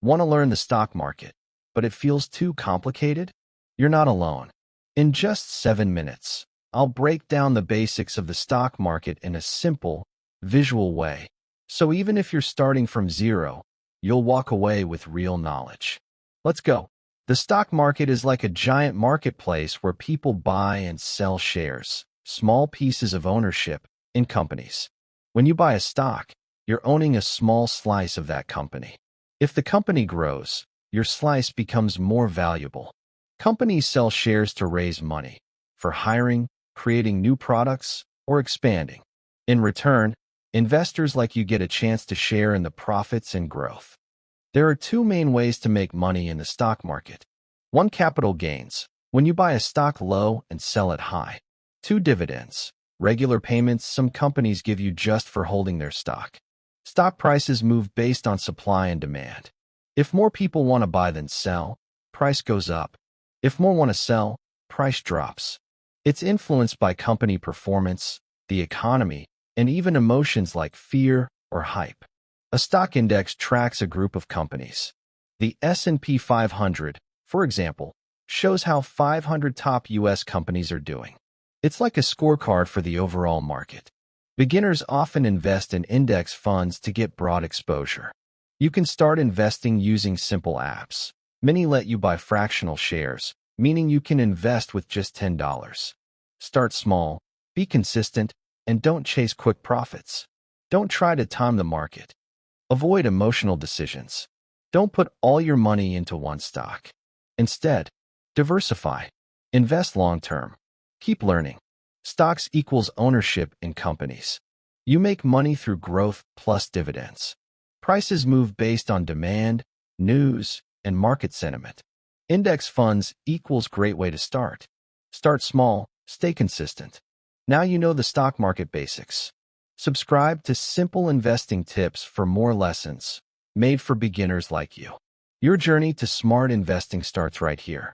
Want to learn the stock market, but it feels too complicated? You're not alone. In just 7 minutes, I'll break down the basics of the stock market in a simple, visual way. So even if you're starting from zero, you'll walk away with real knowledge. Let's go. The stock market is like a giant marketplace where people buy and sell shares, small pieces of ownership, in companies. When you buy a stock, you're owning a small slice of that company. If the company grows, your slice becomes more valuable. Companies sell shares to raise money, for hiring, creating new products, or expanding. In return, investors like you get a chance to share in the profits and growth. There are two main ways to make money in the stock market. 1. Capital gains, when you buy a stock low and sell it high. 2. Dividends, regular payments some companies give you just for holding their stock. Stock prices move based on supply and demand. If more people want to buy than sell, price goes up. If more want to sell, price drops. It's influenced by company performance, the economy, and even emotions like fear or hype. A stock index tracks a group of companies. The S&P 500, for example, shows how 500 top U.S. companies are doing. It's like a scorecard for the overall market. Beginners often invest in index funds to get broad exposure. You can start investing using simple apps. Many let you buy fractional shares, meaning you can invest with just $10. Start small, be consistent, and don't chase quick profits. Don't try to time the market. Avoid emotional decisions. Don't put all your money into one stock. Instead, diversify. Invest long-term. Keep learning. Stocks equals ownership in companies. You make money through growth plus dividends. Prices move based on demand, news, and market sentiment. Index funds equals great way to start. Start small, stay consistent. Now you know the stock market basics. Subscribe to Simple Investing Tips for more lessons made for beginners like you. Your journey to smart investing starts right here.